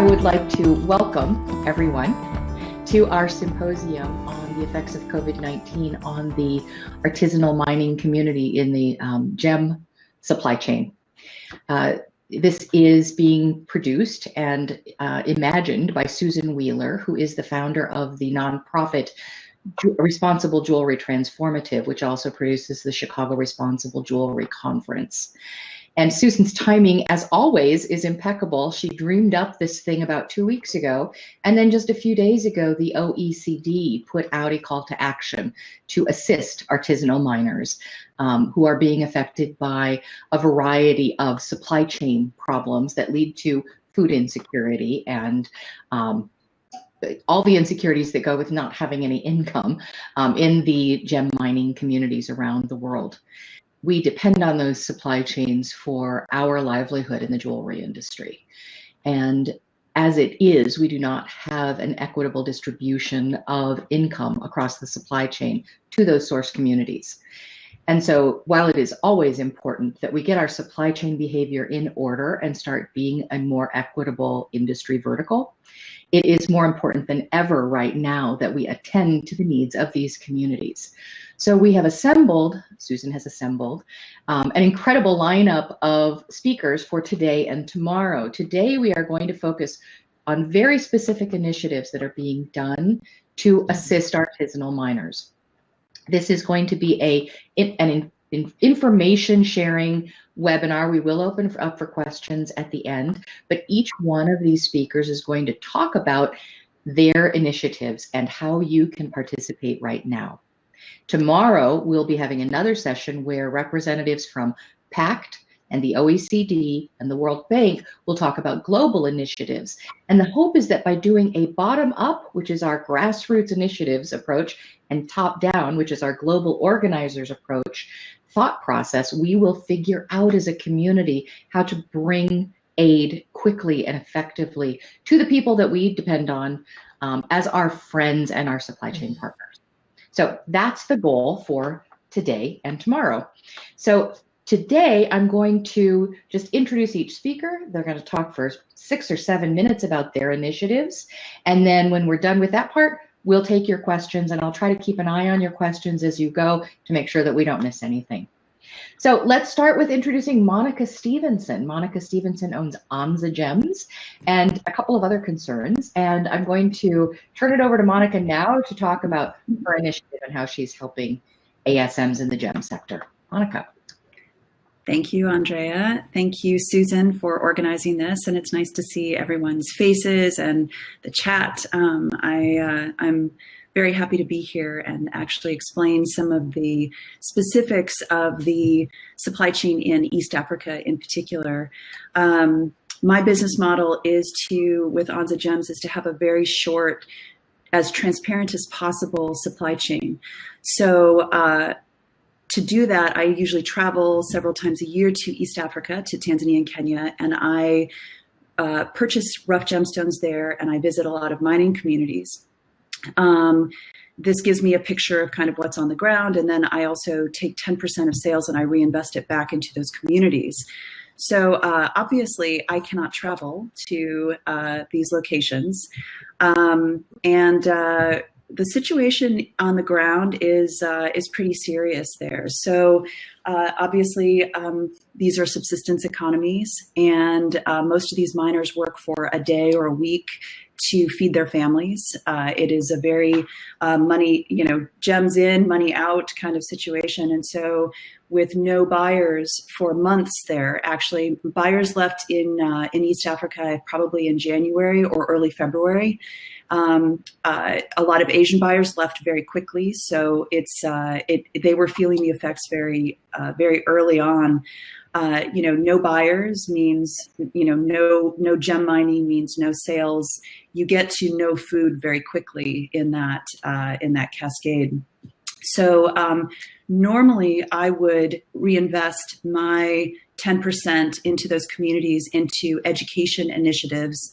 would like to welcome everyone to our symposium on the effects of COVID-19 on the artisanal mining community in the gem supply chain. This is being produced and imagined by Susan Wheeler, who is the founder of the nonprofit Responsible Jewelry Transformative, which also produces the Chicago Responsible Jewelry Conference. And Susan's timing, as always, is impeccable. She dreamed up this thing about 2 weeks ago, and then just a few days ago, the OECD put out a call to action to assist artisanal miners who are being affected by a variety of supply chain problems that lead to food insecurity and all the insecurities that go with not having any income in the gem mining communities around the world. We depend on those supply chains for our livelihood in the jewelry industry. And as it is, we do not have an equitable distribution of income across the supply chain to those source communities. And so while it is always important that we get our supply chain behavior in order and start being a more equitable industry vertical, it is more important than ever right now that we attend to the needs of these communities. So we have assembled, Susan has assembled, an incredible lineup of speakers for today and tomorrow. Today we are going to focus on very specific initiatives that are being done to assist artisanal miners. This is going to be an information sharing webinar. We will open up for questions at the end, but each one of these speakers is going to talk about their initiatives and how you can participate right now. Tomorrow, we'll be having another session where representatives from PACT and the OECD and the World Bank will talk about global initiatives. And the hope is that by doing a bottom-up, which is our grassroots initiatives approach, and top-down, which is our global organizers approach, thought process, we will figure out as a community how to bring aid quickly and effectively to the people that we depend on as our friends and our supply chain partners. So that's the goal for today and tomorrow. So today I'm going to just introduce each speaker. They're going to talk for 6 or 7 minutes about their initiatives. And then when we're done with that part, we'll take your questions, and I'll try to keep an eye on your questions as you go to make sure that we don't miss anything. So let's start with introducing Monica Stephenson. Monica Stephenson owns Anza Gems and a couple of other concerns. And I'm going to turn it over to Monica now to talk about her initiative and how she's helping ASMs in the gem sector. Monica. Thank you, Andrea. Thank you, Susan, for organizing this. And it's nice to see everyone's faces and the chat. I'm very happy to be here and actually explain some of the specifics of the supply chain in East Africa in particular. My business model is with Anza Gems, is to have a very short, as transparent as possible supply chain. So to do that, I usually travel several times a year to East Africa, to Tanzania and Kenya, and I purchase rough gemstones there, and I visit a lot of mining communities. This gives me a picture of kind of what's on the ground, and then I also take 10% of sales and I reinvest it back into those communities. So obviously I cannot travel to these locations, and the situation on the ground is pretty serious there. So obviously these are subsistence economies, and most of these miners work for a day or a week to feed their families. It is a very money, gems in, money out kind of situation. And so with no buyers for months there, actually buyers left in East Africa probably in January or early February. A lot of Asian buyers left very quickly. So they were feeling the effects very early on. No buyers means, no gem mining means no sales. You get to no food very quickly in that cascade. So normally I would reinvest my 10% into those communities, into education initiatives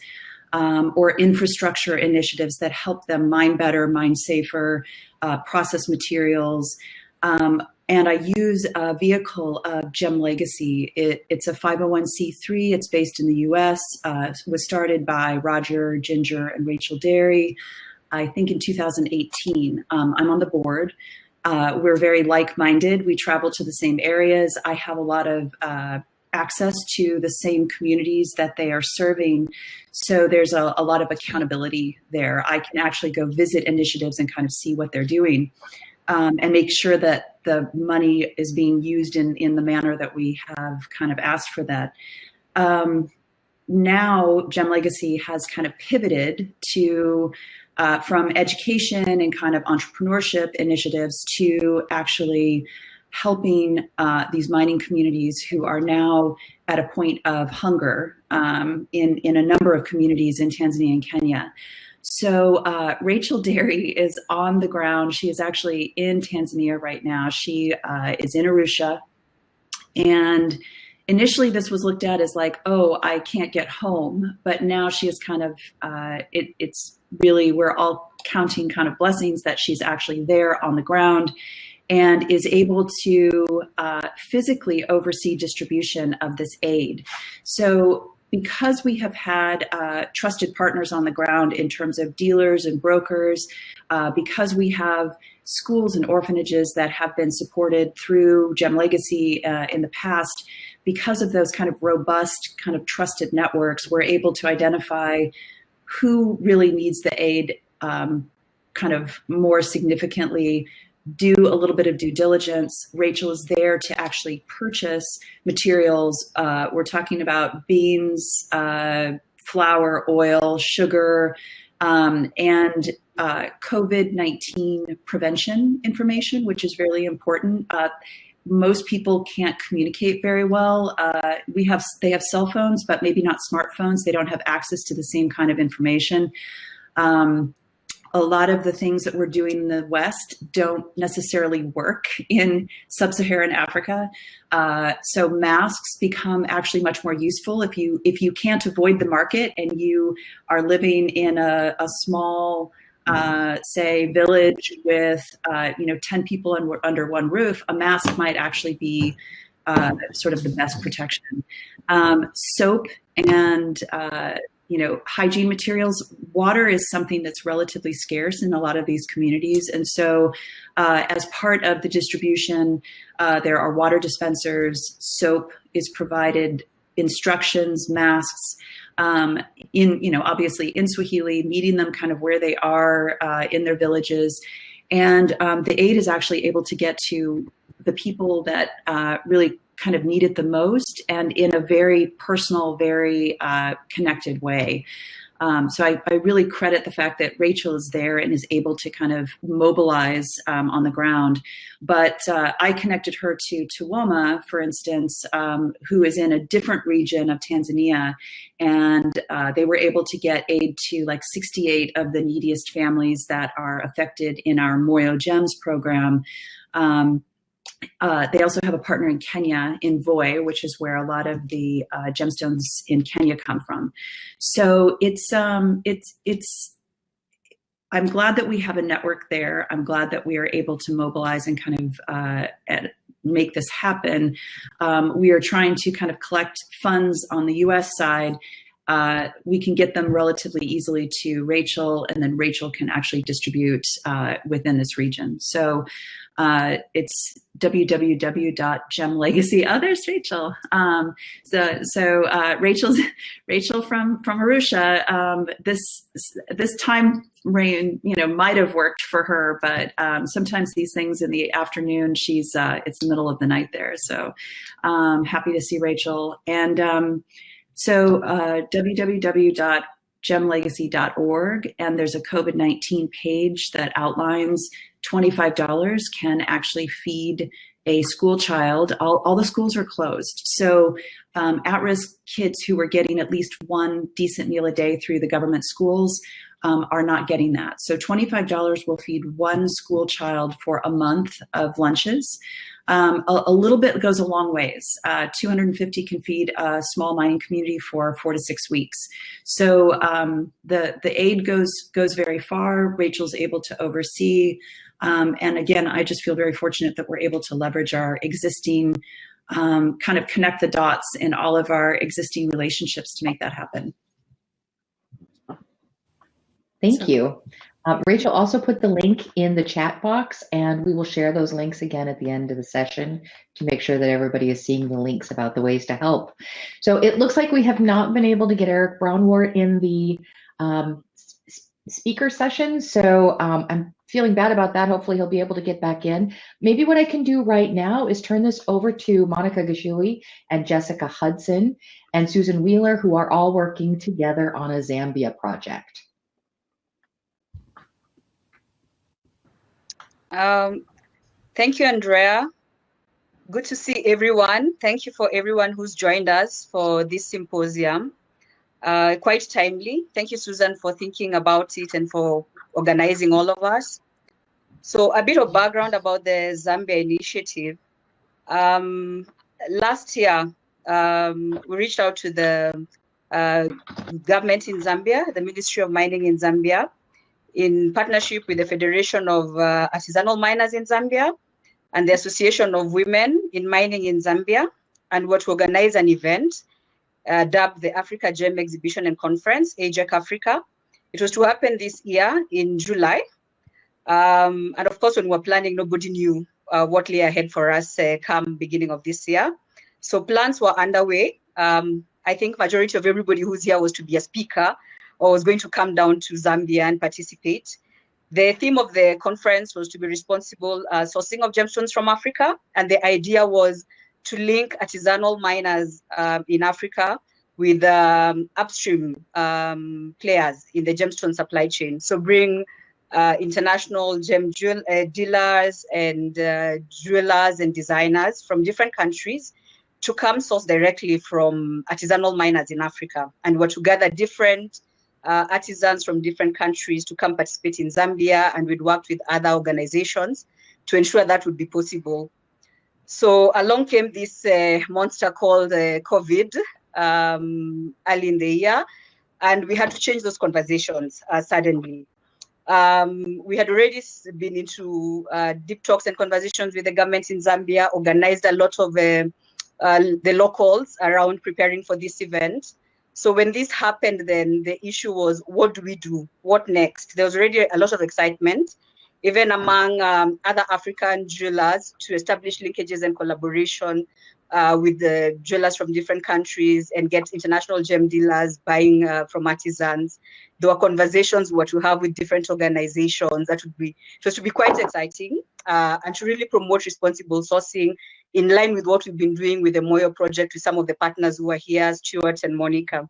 or infrastructure initiatives that help them mine better, mine safer, process materials, And I use a vehicle of Gem Legacy. It's a 501c3. It's based in the US. It was started by Roger, Ginger, and Rachel Derry, I think in 2018. I'm on the board. We're very like-minded. We travel to the same areas. I have a lot of access to the same communities that they are serving. So there's a lot of accountability there. I can actually go visit initiatives and kind of see what they're doing, and make sure that the money is being used in the manner that we have kind of asked for that. Now Gem Legacy has kind of pivoted to from education and kind of entrepreneurship initiatives to actually helping these mining communities who are now at a point of hunger in a number of communities in Tanzania and Kenya. So Rachel Derry is on the ground. She is actually in Tanzania right now. She is in Arusha. And initially this was looked at as like, oh, I can't get home. But now she is kind of, it's really, we're all counting kind of blessings that she's actually there on the ground and is able to physically oversee distribution of this aid. So because we have had trusted partners on the ground in terms of dealers and brokers, because we have schools and orphanages that have been supported through Gem Legacy in the past, because of those kind of robust, kind of trusted networks, we're able to identify who really needs the aid kind of more significantly, do a little bit of due diligence. Rachel is there to actually purchase materials. We're talking about beans, flour, oil, sugar, and COVID-19 prevention information, which is really important. Most people can't communicate very well. They have cell phones, but maybe not smartphones. They don't have access to the same kind of information. A lot of the things that we're doing in the West don't necessarily work in sub-Saharan Africa. So masks become actually much more useful if you can't avoid the market and you are living in a small, say, village with 10 people under one roof. A mask might actually be sort of the best protection. Soap and hygiene materials. Water is something that's relatively scarce in a lot of these communities. And so as part of the distribution, there are water dispensers, soap is provided, instructions, masks, obviously in Swahili, meeting them kind of where they are in their villages. And the aid is actually able to get to the people that really kind of need it the most and in a very personal, very connected way. So I really credit the fact that Rachel is there and is able to kind of mobilize on the ground. But I connected her to Tuwoma, for instance, who is in a different region of Tanzania. And they were able to get aid to like 68 of the neediest families that are affected in our Moyo Gems program. They also have a partner in Kenya, in Voi, which is where a lot of the gemstones in Kenya come from. So I'm glad that we have a network there. I'm glad that we are able to mobilize and kind of make this happen. We are trying to kind of collect funds on the US side. We can get them relatively easily to Rachel, and then Rachel can actually distribute within this region. So it's www.gemlegacy. Oh, there's Rachel. Rachel from Arusha. This time frame, might have worked for her, but sometimes these things in the afternoon, it's the middle of the night there. So happy to see Rachel. And so www.gemlegacy.org, and there's a COVID-19 page that outlines $25 can actually feed a school child. All the schools are closed. So at-risk kids who were getting at least one decent meal a day through the government schools are not getting that. So $25 will feed one school child for a month of lunches. A little bit goes a long ways. 250 can feed a small mining community for 4 to 6 weeks. So the aid goes very far. Rachel's able to oversee And again, I just feel very fortunate that we're able to leverage our existing, kind of connect the dots in all of our existing relationships to make that happen. Thank you. Rachel also put the link in the chat box, and we will share those links again at the end of the session to make sure that everybody is seeing the links about the ways to help. So it looks like we have not been able to get Eric Brownwart in the speaker session, so I'm feeling bad about that. Hopefully he'll be able to get back in. Maybe what I can do right now is turn this over to Monica Gichuhi and Jessica Hudson and Susan Wheeler, who are all working together on a Zambia project. Thank you, Andrea. Good to see everyone. Thank you for everyone who's joined us for this symposium. Quite timely. Thank you, Susan, for thinking about it and for organizing all of us. So a bit of background about the Zambia initiative. Last year, we reached out to the government in Zambia, the Ministry of Mining in Zambia, in partnership with the Federation of Artisanal Miners in Zambia and the Association of Women in Mining in Zambia, and were to organize an event dubbed the Africa Gem Exhibition and Conference, AGEC Africa. It was to happen this year in July. And of course, when we were planning, nobody knew what lay ahead for us come beginning of this year. So plans were underway. I think majority of everybody who's here was to be a speaker or was going to come down to Zambia and participate. The theme of the conference was to be responsible sourcing of gemstones from Africa. And the idea was to link artisanal miners in Africa with upstream players in the gemstone supply chain. So bring international gem dealers and jewelers and designers from different countries to come source directly from artisanal miners in Africa. And were to gather different artisans from different countries to come participate in Zambia, and we'd worked with other organizations to ensure that would be possible. So along came this monster called COVID early in the year, and we had to change those conversations suddenly. We had already been into deep talks and conversations with the government in Zambia, organized a lot of the locals around preparing for this event. So when this happened, then the issue was, what do we do? What next? There was already a lot of excitement, even among other African jewelers, to establish linkages and collaboration with the jewelers from different countries and get international gem dealers buying from artisans. There were conversations we were to have with different organizations. It was to be quite exciting and to really promote responsible sourcing in line with what we've been doing with the Moyo project with some of the partners who are here, Stuart and Monica.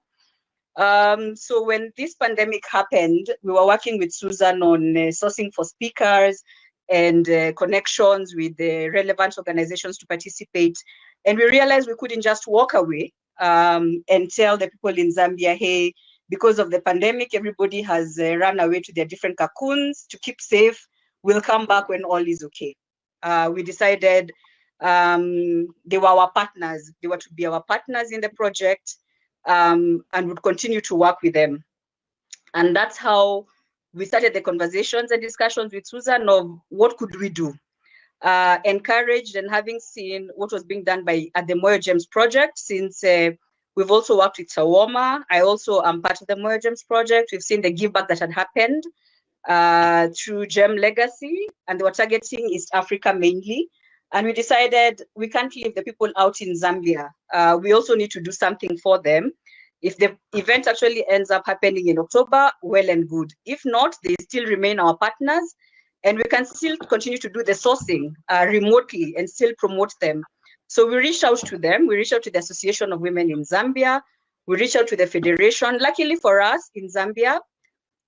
So when this pandemic happened, we were working with Susan on sourcing for speakers and connections with the relevant organizations to participate. And we realized we couldn't just walk away and tell the people in Zambia, hey, because of the pandemic, everybody has run away to their different cocoons to keep safe. We'll come back when all is okay. We decided they were our partners. They were to be our partners in the project and would continue to work with them. And that's how we started the conversations and discussions with Susan of what could we do. Encouraged and having seen what was being done at the Moyo Gems project, since we've also worked with Sawoma. I also am part of the Moyo Gems project. We've seen the give back that had happened through Gem Legacy, and they were targeting East Africa mainly. And we decided we can't leave the people out in Zambia. We also need to do something for them. If the event actually ends up happening in October, well and good. If not, they still remain our partners, and we can still continue to do the sourcing remotely and still promote them. So we reached out to them. We reached out to the Association of Women in Zambia. We reached out to the Federation. Luckily for us in Zambia,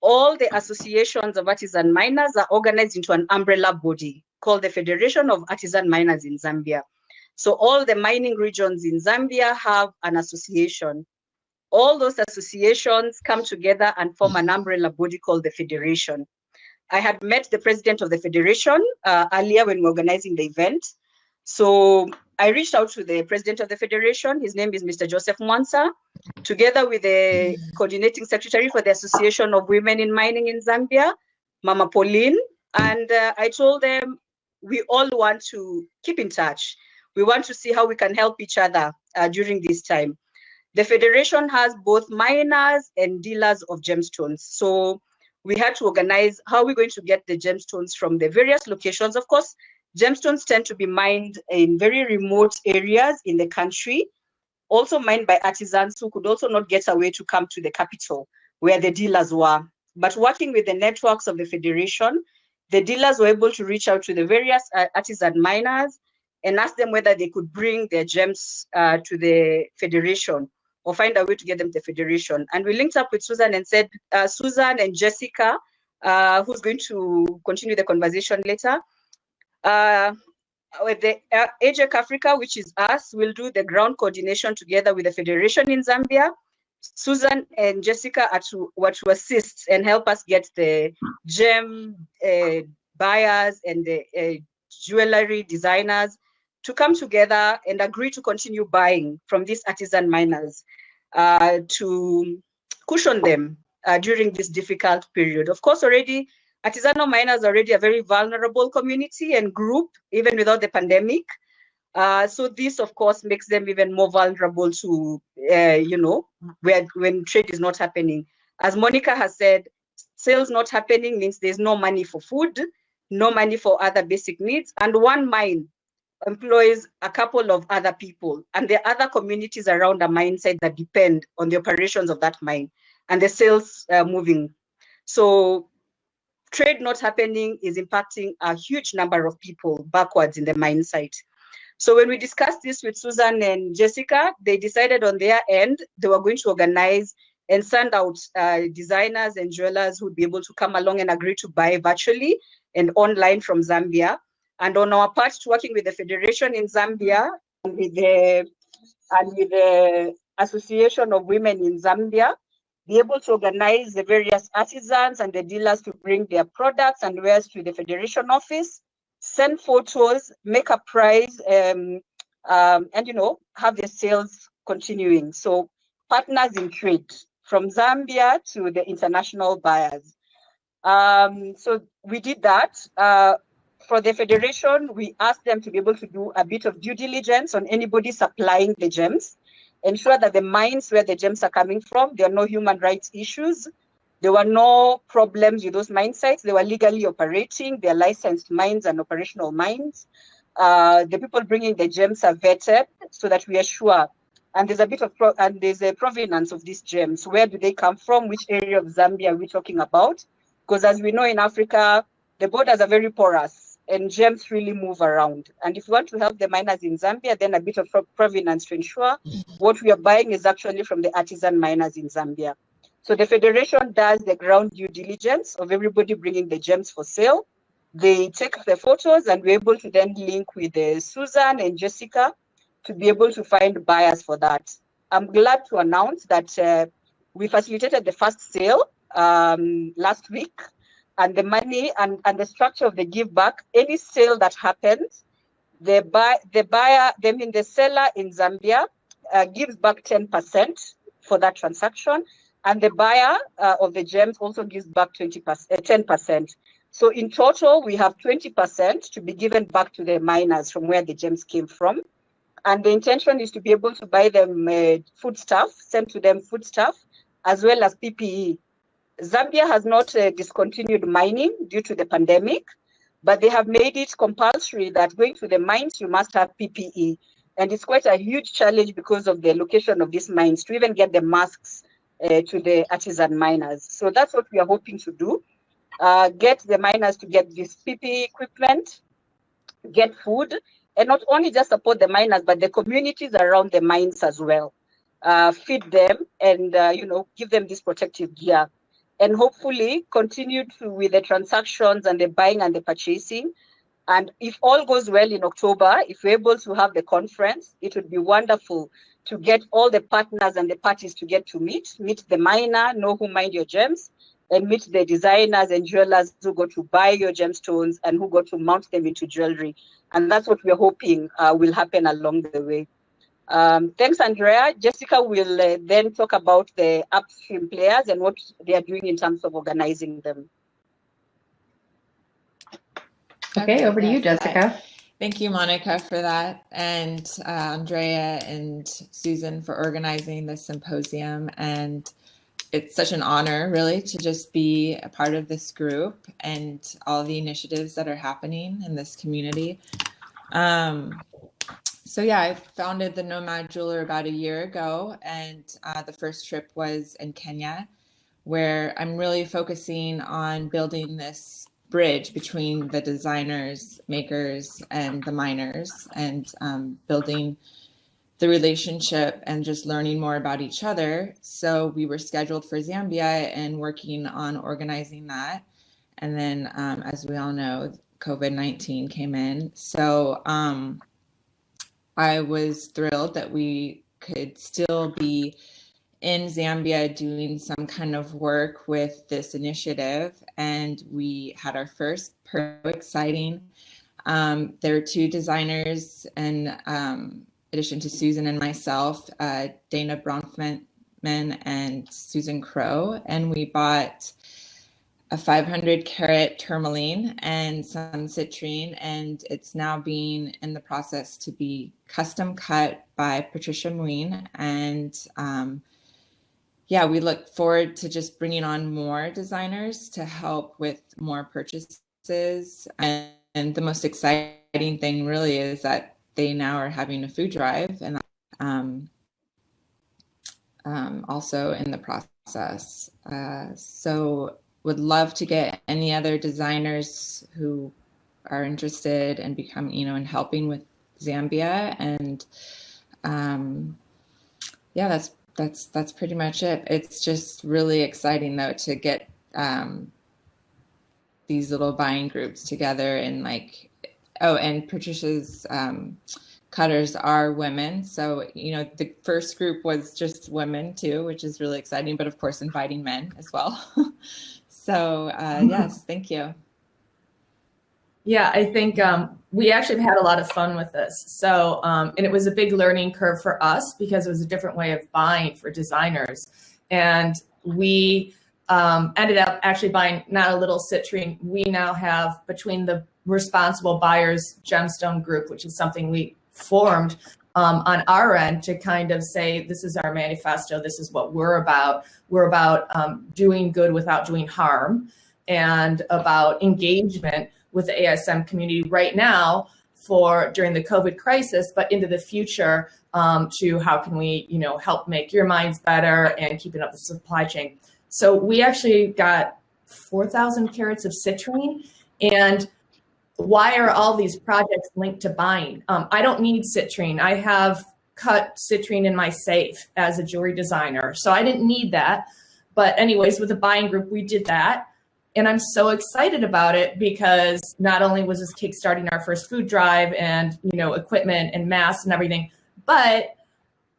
all the associations of artisan miners are organized into an umbrella body called the Federation of Artisan Miners in Zambia. So all the mining regions in Zambia have an association. All those associations come together and form an umbrella body called the Federation. I had met the president of the Federation earlier when we were organizing the event. So I reached out to the president of the Federation. His name is Mr. Joseph Mwansa, together with the coordinating secretary for the Association of Women in Mining in Zambia, Mama Pauline, And I told them we all want to keep in touch. We want to see how we can help each other during this time. The Federation has both miners and dealers of gemstones. So we had to organize how we're going to get the gemstones from the various locations. Of course, gemstones tend to be mined in very remote areas in the country, also mined by artisans who could also not get away to come to the capital where the dealers were. But working with the networks of the Federation, the dealers were able to reach out to the various artisan miners and ask them whether they could bring their gems to the Federation or find a way to get them to the Federation. And we linked up with Susan and said, Susan and Jessica, who's going to continue the conversation later, with the AJEC Africa, which is us, will do the ground coordination together with the Federation in Zambia. Susan and Jessica are to assist and help us get the gem buyers and the jewelry designers to come together and agree to continue buying from these artisan miners to cushion them during this difficult period. Of course, already artisanal miners are already a very vulnerable community and group, even without the pandemic. So this, of course, makes them even more vulnerable to, when trade is not happening. As Monica has said, sales not happening means there's no money for food, no money for other basic needs, and one mine employs a couple of other people, and there are other communities around the mine site that depend on the operations of that mine and the sales moving. So trade not happening is impacting a huge number of people backwards in the mine site. So when we discussed this with Susan and Jessica, they decided on their end, they were going to organize and send out designers and jewelers who would be able to come along and agree to buy virtually and online from Zambia. And on our part, working with the Federation in Zambia and with the Association of Women in Zambia, be able to organize the various artisans and the dealers to bring their products and wares to the Federation office, send photos, make a price, and have the sales continuing. So partners in trade from Zambia to the international buyers. So we did that. For the Federation, we asked them to be able to do a bit of due diligence on anybody supplying the gems, ensure that the mines where the gems are coming from, there are no human rights issues. There were no problems with those mine sites. They were legally operating. They're licensed mines and operational mines. The people bringing the gems are vetted so that we are sure. And there's a bit of there's a provenance of these gems. Where do they come from? Which area of Zambia are we talking about? Because as we know in Africa, the borders are very porous and gems really move around. And if we want to help the miners in Zambia, then a bit of provenance to ensure what we are buying is actually from the artisan miners in Zambia. So the Federation does the ground due diligence of everybody bringing the gems for sale. They take the photos and we're able to then link with Susan and Jessica to be able to find buyers for that. I'm glad to announce that we facilitated the first sale last week, and the money and the structure of the give back, any sale that happens, the seller in Zambia gives back 10% for that transaction, and the buyer of the gems also gives back 10%. So in total, we have 20% to be given back to the miners from where the gems came from. And the intention is to be able to buy them foodstuff, send to them foodstuff, as well as PPE. Zambia has not discontinued mining due to the pandemic, but they have made it compulsory that going to the mines, you must have PPE. And it's quite a huge challenge because of the location of these mines to even get the masks to the artisan miners. So that's what we are hoping to do. Get the miners to get this PPE equipment, get food, and not only just support the miners, but the communities around the mines as well. Feed them and give them this protective gear. And hopefully continue with the transactions and the buying and the purchasing. And if all goes well in October, if we're able to have the conference, it would be wonderful to get all the partners and the parties to get to meet the miner, know who mined your gems, and meet the designers and jewelers who go to buy your gemstones and who go to mount them into jewelry. And that's what we're hoping will happen along the way. Thanks, Andrea. Jessica will then talk about the upstream players and what they are doing in terms of organizing them. Okay, over to you, yes. Jessica. Thank you, Monica, for that, and Andrea and Susan for organizing this symposium. And it's such an honor, really, to just be a part of this group and all the initiatives that are happening in this community. So yeah, I founded the Nomad Jeweler about a year ago, and the first trip was in Kenya, where I'm really focusing on building this bridge between the designers, makers, and the miners, and building the relationship and just learning more about each other. So we were scheduled for Zambia and working on organizing that. And then, as we all know, COVID-19 came in. So I was thrilled that we could still be in Zambia doing some kind of work with this initiative. And we had our first exciting. There are two designers, in addition to Susan and myself, Dana Bronfman and Susan Crow. And we bought a 500 carat tourmaline and some citrine, and it's now being in the process to be custom cut by Patricia Muin. And yeah, we look forward to just bringing on more designers to help with more purchases. And the most exciting thing really is that they now are having a food drive, and also in the process. So would love to get any other designers who are interested in becoming, in helping with Zambia. And yeah, that's pretty much it. It's just really exciting though to get these little buying groups together, and and Patricia's cutters are women. So, the first group was just women too, which is really exciting, but of course inviting men as well. So yes, thank you. Yeah, I think we actually have had a lot of fun with this. So, and it was a big learning curve for us because it was a different way of buying for designers. And we ended up actually buying not a little citrine. We now have, between the Responsible Buyers Gemstone group, which is something we formed on our end to kind of say, this is our manifesto, this is what we're about. We're about doing good without doing harm, and about engagement with the ASM community right now during the COVID crisis, but into the future to how can we, help make your minds better and keeping up the supply chain. So we actually got 4,000 carats of citrine. And why are all these projects linked to buying? I don't need citrine. I have cut citrine in my safe as a jewelry designer, so I didn't need that. But anyways, with the buying group, we did that. And I'm so excited about it because not only was this kickstarting our first food drive and, equipment and masks and everything, but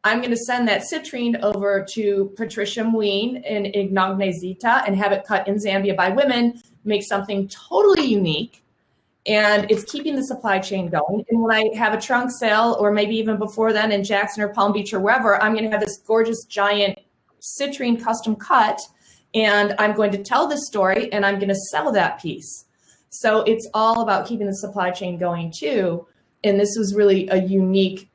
I'm going to send that citrine over to Patricia Muin in Ignagnezita and have it cut in Zambia by women, make something totally unique. And it's keeping the supply chain going. And when I have a trunk sale, or maybe even before then in Jackson or Palm Beach or wherever, I'm going to have this gorgeous giant citrine custom cut. And I'm going to tell this story, and I'm going to sell that piece. So it's all about keeping the supply chain going too. And this was really a unique,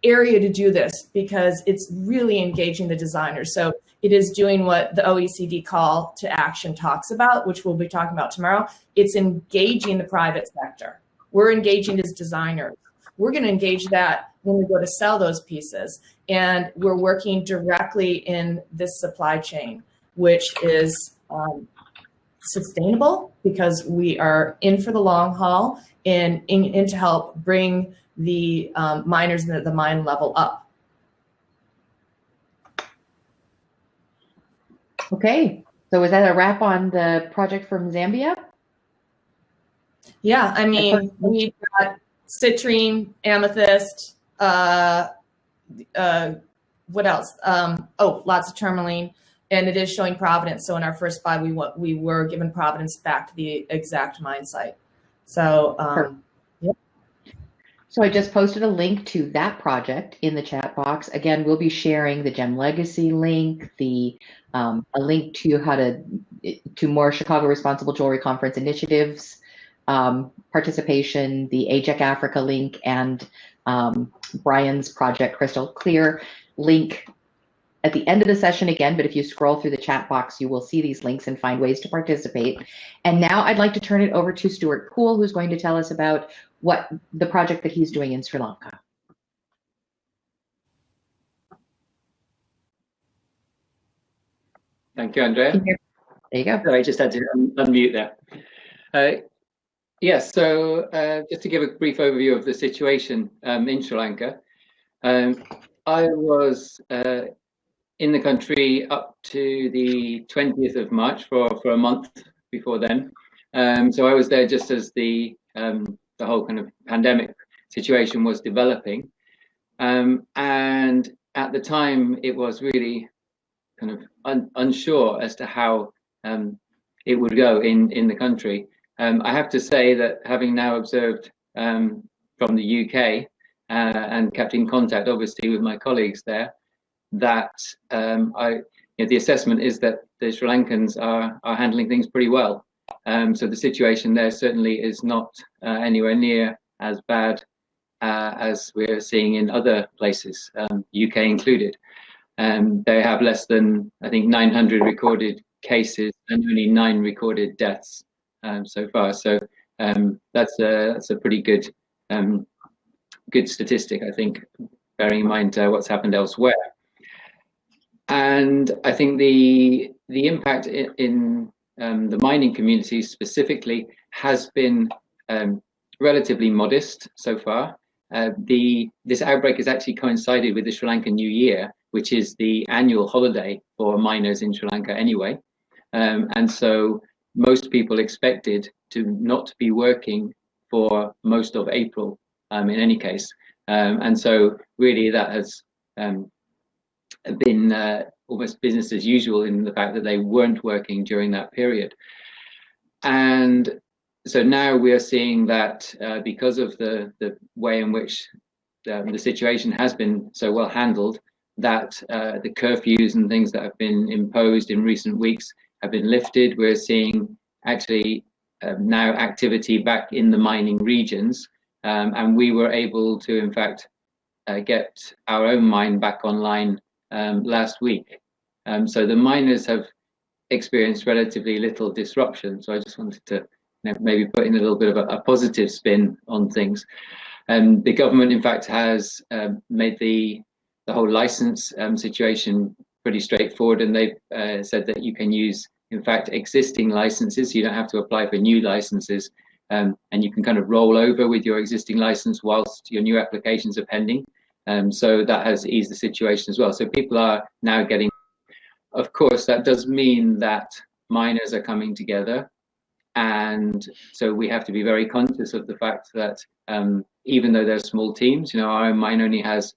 area to do this because it's really engaging the designers. So it is doing what the OECD call to action talks about, which we'll be talking about tomorrow. It's engaging the private sector. We're engaging as designers. We're going to engage that when we go to sell those pieces. And we're working directly in this supply chain, which is sustainable because we are in for the long haul and in to help bring the miners at the mine level up. Okay, so was that a wrap on the project from Zambia? Yeah, I mean, we've got citrine, amethyst, what else? Lots of tourmaline, and it is showing provenance. So in our first buy, we were given provenance back to the exact mine site. So, yeah. So I just posted a link to that project in the chat box. Again, we'll be sharing the Gem Legacy link, a link to how to more Chicago Responsible Jewelry Conference initiatives participation, the AJEC Africa link, and Brian's project Crystal Clear link at the end of the session again, but if you scroll through the chat box, you will see these links and find ways to participate. And now I'd like to turn it over to Stuart Poole, who's going to tell us about what the project that he's doing in Sri Lanka. Thank you, Andrea. There you go. I just had to unmute there. Yes, so just to give a brief overview of the situation in Sri Lanka, I was in the country up to the 20th of March for a month before then. So I was there just as the whole kind of pandemic situation was developing. And at the time, it was really kind of unsure as to how it would go in the country. I have to say that having now observed from the UK and kept in contact, obviously, with my colleagues there, that the assessment is that the Sri Lankans are handling things pretty well. So the situation there certainly is not anywhere near as bad as we're seeing in other places, UK included. They have less than, I think, 900 recorded cases and only 9 recorded deaths so far. So that's a pretty good good statistic, I think, bearing in mind what's happened elsewhere. And I think the impact in the mining community specifically has been relatively modest so far. This outbreak has actually coincided with the Sri Lankan New Year, which is the annual holiday for miners in Sri Lanka anyway. And so most people expected to not be working for most of April in any case. And so really that has been almost business as usual in the fact that they weren't working during that period. And so now we are seeing that because of the way in which the situation has been so well handled, that the curfews and things that have been imposed in recent weeks have been lifted. We're seeing actually now activity back in the mining regions, and we were able to, in fact, get our own mine back online last week. So the miners have experienced relatively little disruption. So I just wanted to maybe put in a little bit of a positive spin on things. The government, in fact, has made the whole license situation pretty straightforward, and they've said that you can use, in fact, existing licenses. You don't have to apply for new licenses, and you can kind of roll over with your existing license whilst your new applications are pending. So that has eased the situation as well. So people are now getting, of course, that does mean that miners are coming together. And so we have to be very conscious of the fact that even though they're small teams, our own mine only has,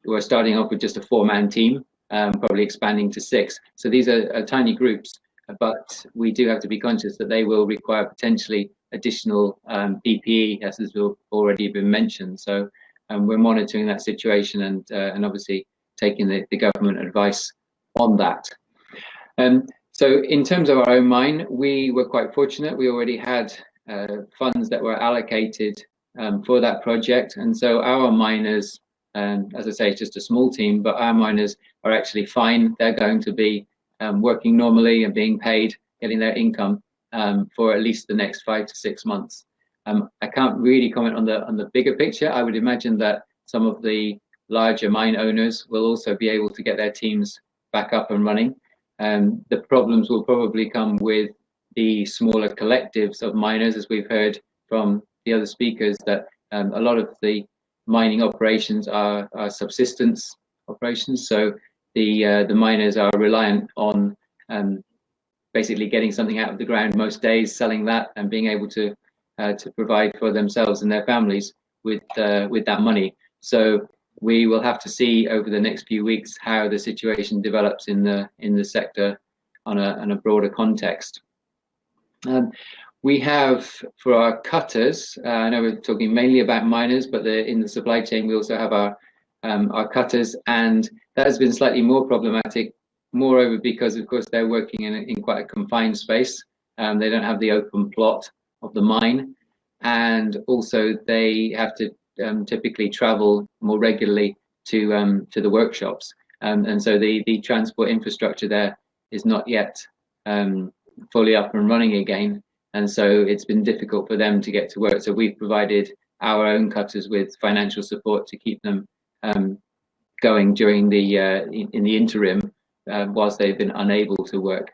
we're starting off with just a 4-man team, probably expanding to 6. So these are tiny groups, but we do have to be conscious that they will require potentially additional PPE, as has already been mentioned. So we're monitoring that situation and obviously taking the government advice on that. So in terms of our own mine, we were quite fortunate. We already had funds that were allocated for that project. And so our miners, as I say, it's just a small team, but our miners are actually fine. They're going to be working normally and being paid, getting their income for at least the next 5 to 6 months. I can't really comment on the bigger picture. I would imagine that some of the larger mine owners will also be able to get their teams back up and running. The problems will probably come with the smaller collectives of miners, as we've heard from the other speakers, that a lot of the mining operations are subsistence operations. So the miners are reliant on basically getting something out of the ground most days, selling that, and being able to provide for themselves and their families with that money. So we will have to see over the next few weeks how the situation develops in the sector on a broader context. We have, for our cutters, I know we're talking mainly about miners, but in the supply chain we also have our cutters, and that has been slightly more problematic, moreover because of course they're working in quite a confined space. They don't have the open plot, the mine, and also they have to typically travel more regularly to the workshops, and so the transport infrastructure there is not yet fully up and running again, and so it's been difficult for them to get to work. So we've provided our own cutters with financial support to keep them going during the in the interim whilst they've been unable to work.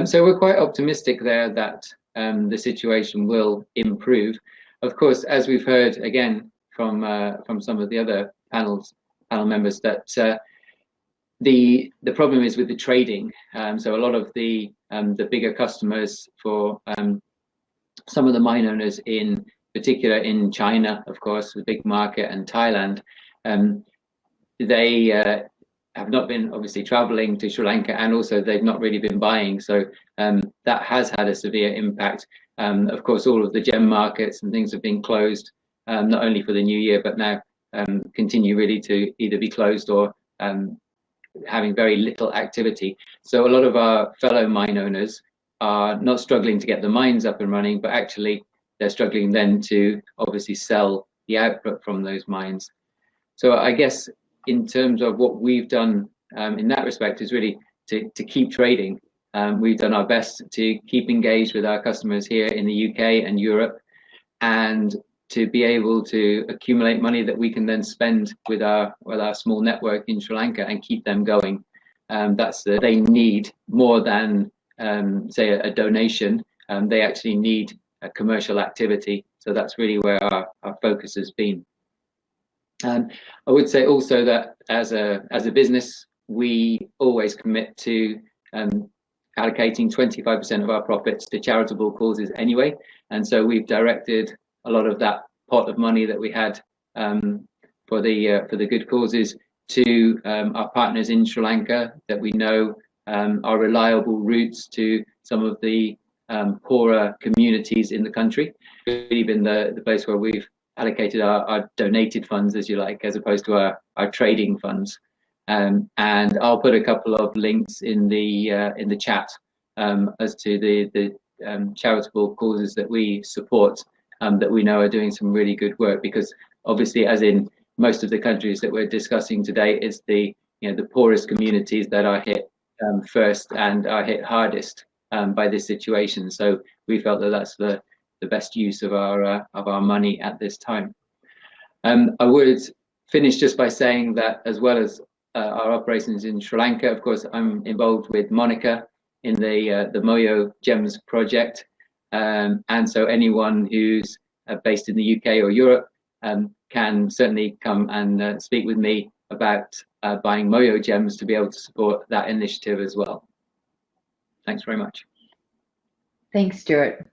So we're quite optimistic there that the situation will improve. Of course, as we've heard again from some of the other panel members, that the problem is with the trading. So a lot of the bigger customers for some of the mine owners, in particular in China, of course, the big market, and Thailand, they have not been obviously traveling to Sri Lanka, and also they've not really been buying. So that has had a severe impact. Of course, all of the gem markets and things have been closed, not only for the new year, but now continue really to either be closed or having very little activity. So a lot of our fellow mine owners are not struggling to get the mines up and running, but actually they're struggling then to obviously sell the output from those mines. So I guess in terms of what we've done in that respect is really to keep trading. We've done our best to keep engaged with our customers here in the UK and Europe, and to be able to accumulate money that we can then spend with our small network in Sri Lanka and keep them going. They need more than say a donation. They actually need a commercial activity. So that's really where our focus has been. I would say also that as a business, we always commit to allocating 25% of our profits to charitable causes anyway. And so we've directed a lot of that pot of money that we had for the good causes to our partners in Sri Lanka that we know are reliable routes to some of the poorer communities in the country. Really been the place where we've allocated our donated funds, as you like, as opposed to our trading funds. And I'll put a couple of links in the chat as to the charitable causes that we support, that we know are doing some really good work. Because obviously, as in most of the countries that we're discussing today, it's the poorest communities that are hit first and are hit hardest by this situation. So we felt that that's the best use of our money at this time. I would finish just by saying that, as well as our operations in Sri Lanka, of course, I'm involved with Monica in the Moyo Gems project, and so anyone who's based in the UK or Europe can certainly come and speak with me about buying Moyo Gems to be able to support that initiative as well. Thanks very much. Thanks, Stuart.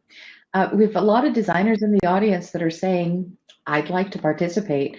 We have a lot of designers in the audience that are saying, I'd like to participate.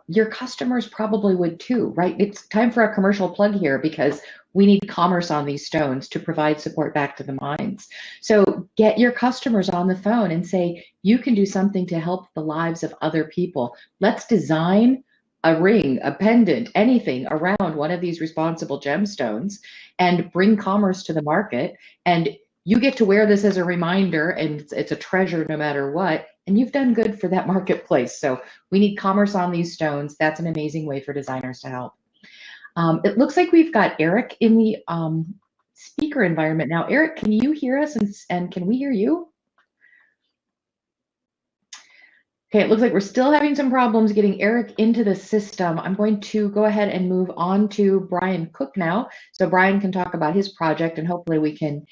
Your customers probably would too, right? It's time for a commercial plug here, because we need commerce on these stones to provide support back to the mines. So get your customers on the phone and say, you can do something to help the lives of other people. Let's design a ring, a pendant, anything around one of these responsible gemstones and bring commerce to the market. And you get to wear this as a reminder, and it's a treasure no matter what, and you've done good for that marketplace. So we need commerce on these stones. That's an amazing way for designers to help. It looks like we've got Eric in the speaker environment now. Eric, can you hear us, and can we hear you? Okay, it looks like we're still having some problems getting Eric into the system. I'm going to go ahead and move on to Brian Cook now, so Brian can talk about his project, and hopefully we can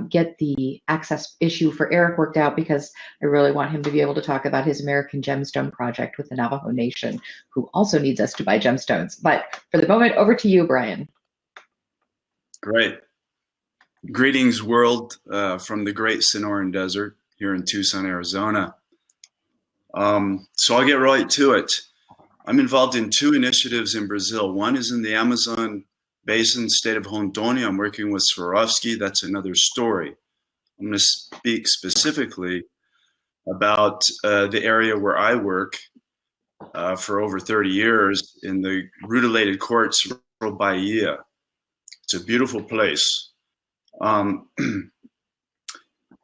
get the access issue for Eric worked out, because I really want him to be able to talk about his American Gemstone project with the Navajo Nation, who also needs us to buy gemstones. But for the moment, over to you, Brian. Great. Greetings, world, from the great Sonoran Desert here in Tucson, Arizona. So I'll get right to it. I'm involved in two initiatives in Brazil. One is in the Amazon Basin, state of Rondônia. I'm working with Swarovski. That's another story. I'm going to speak specifically about the area where I work for over 30 years in the rutilated quartz Bahia. It's a beautiful place.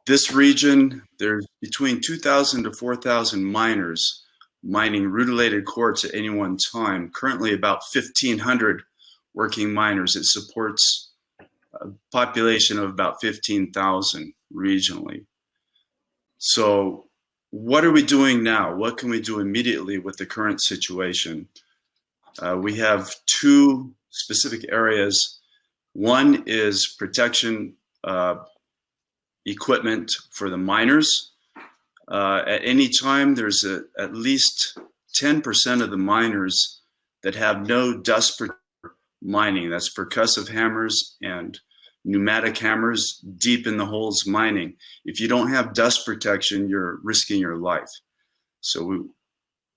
This region, there's between 2,000 to 4,000 miners mining rutilated quartz at any one time. Currently about 1,500 working miners. It supports a population of about 15,000 regionally. So what are we doing now? What can we do immediately with the current situation? We have two specific areas. One is protection equipment for the miners. At any time, there's at least 10% of the miners that have no dust mining. That's percussive hammers and pneumatic hammers deep in the holes mining. If you don't have dust protection, you're risking your life. So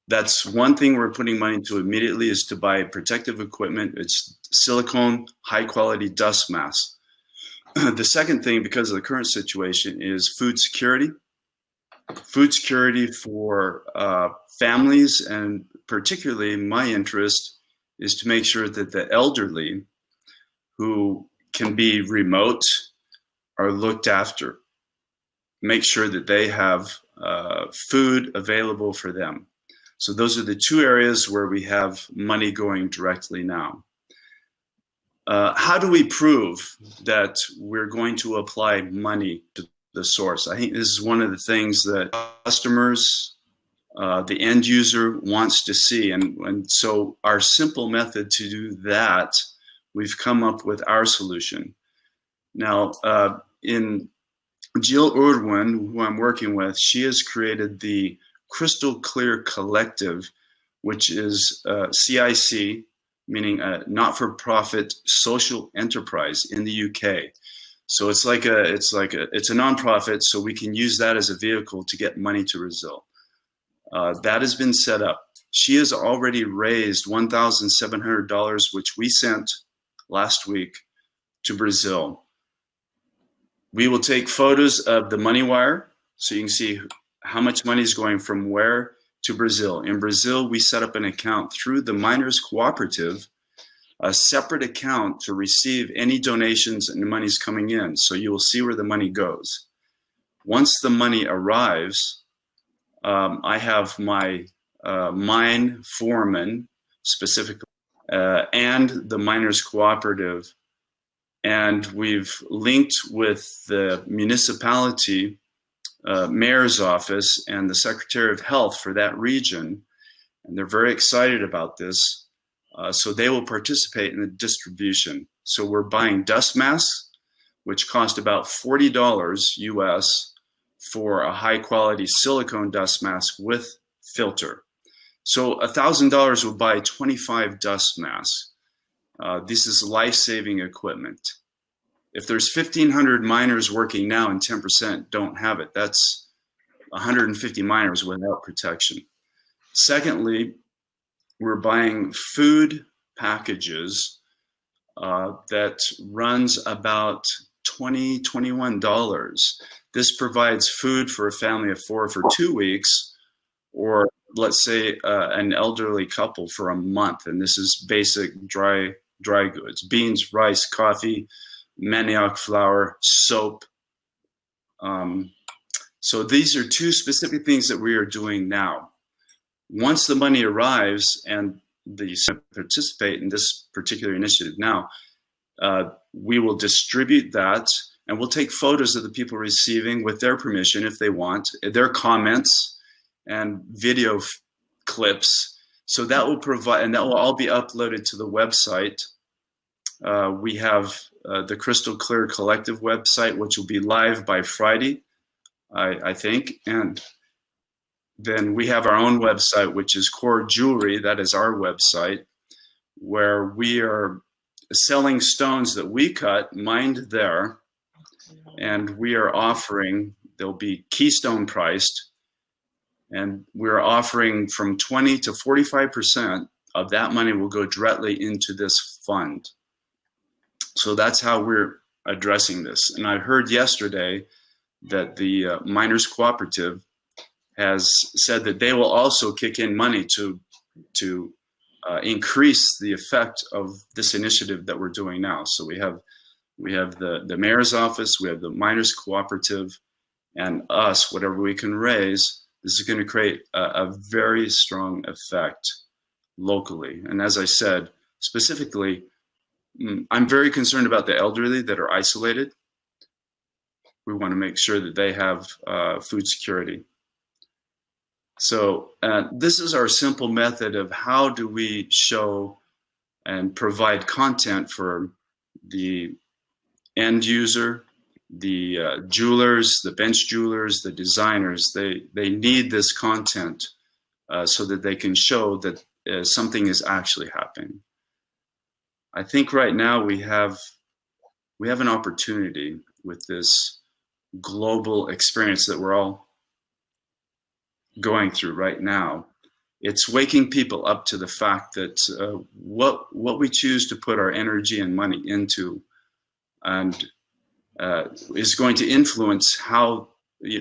that's one thing we're putting money into immediately, is to buy protective equipment. It's silicone, high quality dust masks. The second thing, because of the current situation, is food security. Food security for families, and particularly my interest is to make sure that the elderly who can be remote are looked after. Make sure that they have food available for them. So those are the two areas where we have money going directly now. How do we prove that we're going to apply money to the source? I think this is one of the things that customers, the end user wants to see. And so our simple method to do that, we've come up with our solution. Now, in Jill Irwin, who I'm working with, she has created the Crystal Clear Collective, which is CIC, meaning a not-for-profit social enterprise in the UK. So it's a nonprofit, so we can use that as a vehicle to get money to Brazil. That has been set up. She has already raised $1,700, which we sent last week to Brazil. We will take photos of the money wire so you can see how much money is going from where to Brazil. In Brazil, we set up an account through the Miners Cooperative, a separate account to receive any donations and the money's coming in. So you will see where the money goes. Once the money arrives, I have my mine foreman specifically and the Miners Cooperative, and we've linked with the municipality mayor's office and the Secretary of Health for that region, and they're very excited about this. So they will participate in the distribution. So we're buying dust masks, which cost about $40 US for a high quality silicone dust mask with filter. So $1,000 will buy 25 dust masks. This is life-saving equipment. If there's 1,500 miners working now and 10% don't have it, that's 150 miners without protection. Secondly, we're buying food packages that runs about $20, $21. This provides food for a family of 4 for 2 weeks, or let's say an elderly couple for a month. And this is basic dry goods: beans, rice, coffee, manioc flour, soap. So these are two specific things that we are doing now. Once the money arrives and the participate in this particular initiative now, we will distribute that, and we'll take photos of the people receiving with their permission if they want, their comments and video clips. So that will provide, and that will all be uploaded to the website. We have the Crystal Clear Collective website, which will be live by Friday, I think. And then we have our own website, which is Core Jewelry. That is our website, where we are selling stones that we cut, mined there, and we are offering, they'll be keystone priced, and we're offering from 20 to 45% of that money will go directly into this fund. So that's how we're addressing this. And I heard yesterday that the Miners Cooperative has said that they will also kick in money to increase the effect of this initiative that we're doing now. So we have the mayor's office, we have the Miners Cooperative, and us, whatever we can raise, this is going to create a very strong effect locally. And as I said, specifically, I'm very concerned about the elderly that are isolated. We want to make sure that they have food security. So this is our simple method of how do we show and provide content for the end user, the jewelers, the bench jewelers, the designers. They need this content so that they can show that something is actually happening. I think right now we have an opportunity with this global experience that we're all going through right now. It's waking people up to the fact that what we choose to put our energy and money into and is going to influence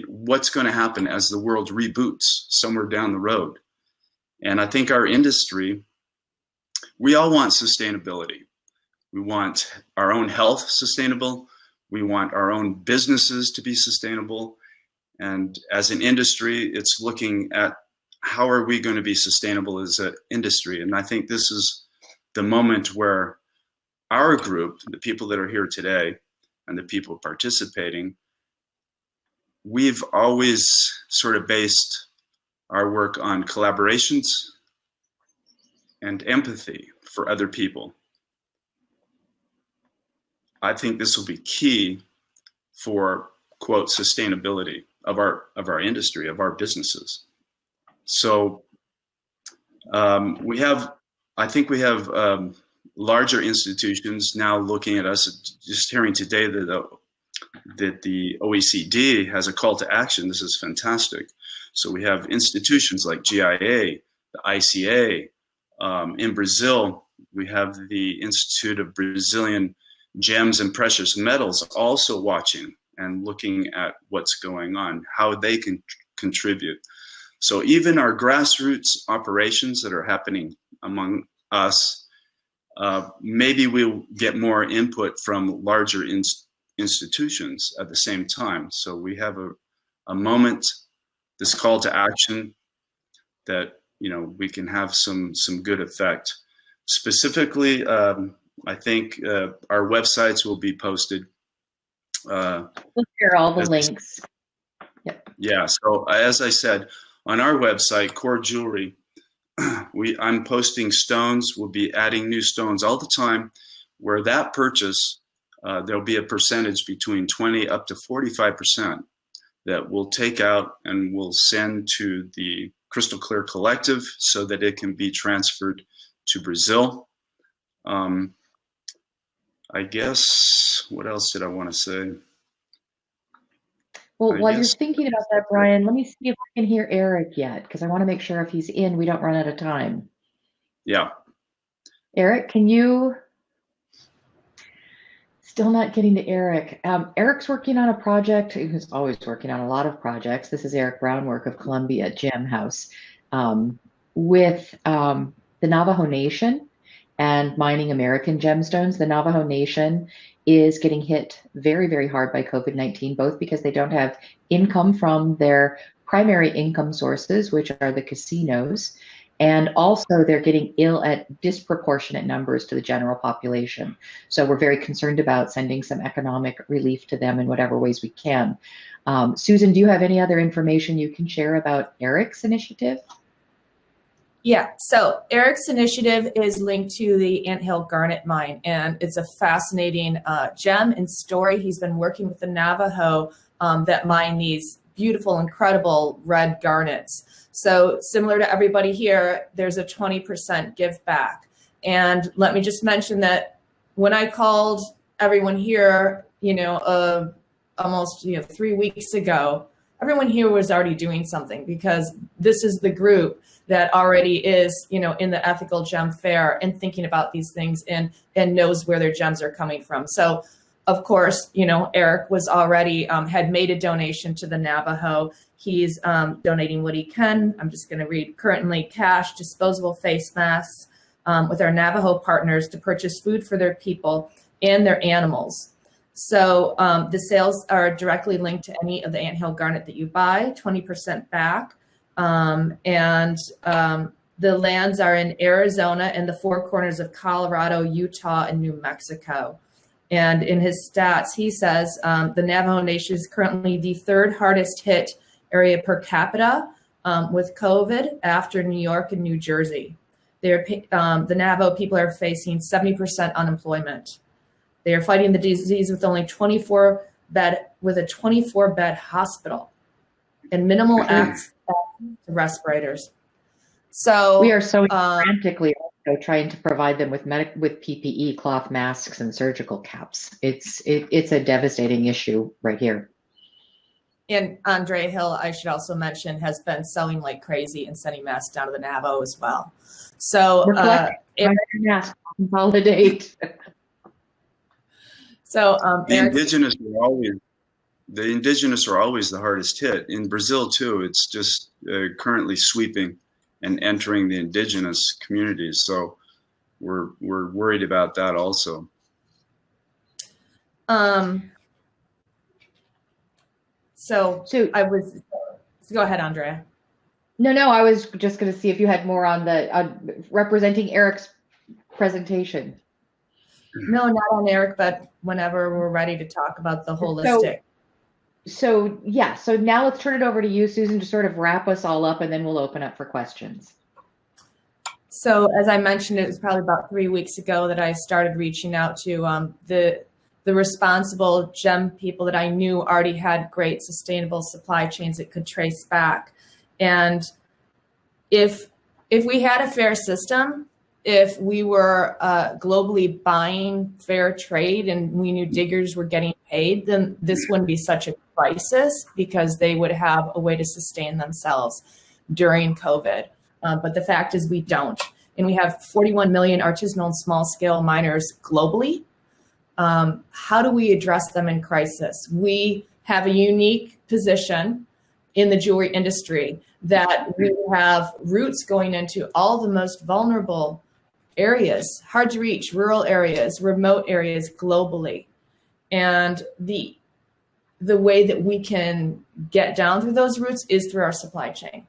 what's going to happen as the world reboots somewhere down the road. And I think our industry, we all want sustainability. We want our own health sustainable. We want our own businesses to be sustainable. And as an industry, it's looking at how are we going to be sustainable as an industry. And I think this is the moment where our group, the people that are here today and the people participating, we've always sort of based our work on collaborations and empathy for other people. I think this will be key for, quote, sustainability of our industry, of our businesses. So I think we have larger institutions now looking at us. Just hearing today that the OECD has a call to action. This is fantastic. So we have institutions like GIA, the ICA. In Brazil, we have the Institute of Brazilian Gems and Precious Metals also watching and looking at what's going on, how they can contribute. So even our grassroots operations that are happening among us, maybe we'll get more input from larger institutions at the same time. So we have a moment, this call to action that, we can have some good effect. Specifically, I think our websites will be posted. We'll share all the links. Yep. Yeah, so as I said, on our website, Core Jewelry, I'm posting stones. We'll be adding new stones all the time. Where that purchase, there'll be a percentage between 20 up to 45% that we'll take out and we'll send to the Crystal Clear Collective so that it can be transferred to Brazil. I guess, what else did I want to say? Well, while you're thinking about that, Brian, let me see if I can hear Eric yet, because I want to make sure if he's in, we don't run out of time. Yeah. Eric, can you? Still not getting to Eric. Eric's working on a project. He's always working on a lot of projects. This is Eric Brownwork of Columbia Gem House with the Navajo Nation and mining American gemstones. The Navajo Nation is getting hit very, very hard by COVID-19, both because they don't have income from their primary income sources, which are the casinos, and also they're getting ill at disproportionate numbers to the general population. So we're very concerned about sending some economic relief to them in whatever ways we can. Susan, do you have any other information you can share about Eric's initiative? Yeah, so Eric's initiative is linked to the Anthill Garnet Mine, and it's a fascinating gem and story. He's been working with the Navajo that mine these beautiful, incredible red garnets. So similar to everybody here, there's a 20% give back. And let me just mention that when I called everyone here, almost 3 weeks ago, everyone here was already doing something, because this is the group that already is, in the ethical gem fair and thinking about these things and knows where their gems are coming from. So of course, Eric was already, had made a donation to the Navajo. He's donating what he can. I'm just going to read: currently cash, disposable face masks with our Navajo partners to purchase food for their people and their animals. So the sales are directly linked to any of the anthill garnet that you buy, 20% back. The lands are in Arizona and the four corners of Colorado, Utah, and New Mexico. And in his stats, he says the Navajo Nation is currently the third hardest hit area per capita with COVID after New York and New Jersey. The Navajo people are facing 70% unemployment. They are fighting the disease with only 24-bed hospital and minimal access to respirators. So we are so frantically also trying to provide them with PPE, cloth masks, and surgical caps. It's a devastating issue right here. And Andrea Hill, I should also mention, has been selling like crazy and sending masks down to the Navajo as well. So mask consolidate. So the indigenous are always the hardest hit. In Brazil too, it's just currently sweeping and entering the indigenous communities. So we're worried about that also. So go ahead, Andrea. No, I was just going to see if you had more on representing Eric's presentation. No, not on Eric, but whenever we're ready to talk about the holistic. So now let's turn it over to you, Susan, to sort of wrap us all up, and then we'll open up for questions. So as I mentioned, it was probably about 3 weeks ago that I started reaching out to the responsible gem people that I knew already had great sustainable supply chains that could trace back. And if we had a fair system, if we were globally buying fair trade and we knew diggers were getting paid, then this wouldn't be such a crisis because they would have a way to sustain themselves during COVID. But the fact is we don't. And we have 41 million artisanal and small scale miners globally. How do we address them in crisis? We have a unique position in the jewelry industry that we have roots going into all the most vulnerable areas, hard to reach, rural areas, remote areas globally. And the way that we can get down through those roots is through our supply chain.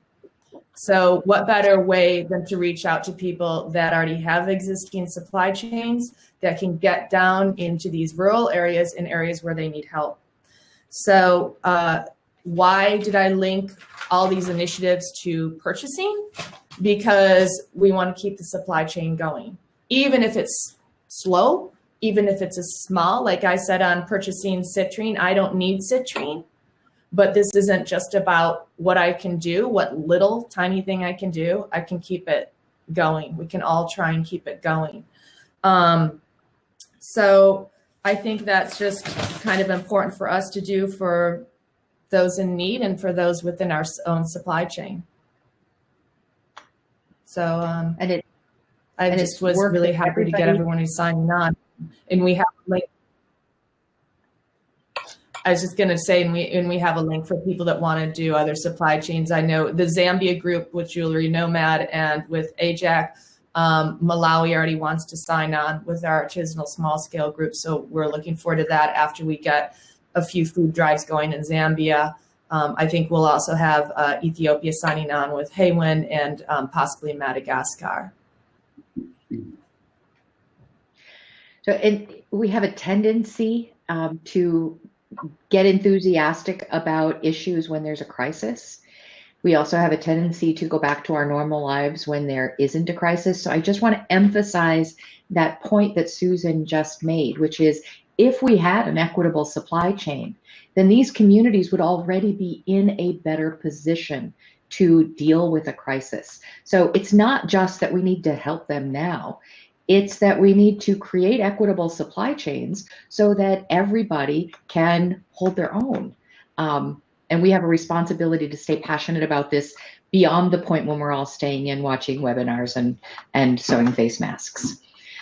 So what better way than to reach out to people that already have existing supply chains that can get down into these rural areas and areas where they need help. So why did I link all these initiatives to purchasing? Because we want to keep the supply chain going. Even if it's slow, even if it's a small, like I said on purchasing citrine, I don't need citrine, but this isn't just about what I can do, what little tiny thing I can do, I can keep it going. We can all try and keep it going. So I think that's just kind of important for us to do for those in need and for those within our own supply chain. So, I just was really happy to get everyone who's signing on, and we have a link. I was just going to say, and we have a link for people that want to do other supply chains. I know the Zambia group with Jewelry Nomad and with AJAC, Malawi already wants to sign on with our artisanal small scale group. So we're looking forward to that after we get a few food drives going in Zambia. I think we'll also have Ethiopia signing on with Haywin and possibly Madagascar. So we have a tendency to get enthusiastic about issues when there's a crisis. We also have a tendency to go back to our normal lives when there isn't a crisis. So I just want to emphasize that point that Susan just made, which is if we had an equitable supply chain, then these communities would already be in a better position to deal with a crisis. So it's not just that we need to help them now. It's that we need to create equitable supply chains so that everybody can hold their own. And we have a responsibility to stay passionate about this beyond the point when we're all staying in, watching webinars and sewing face masks.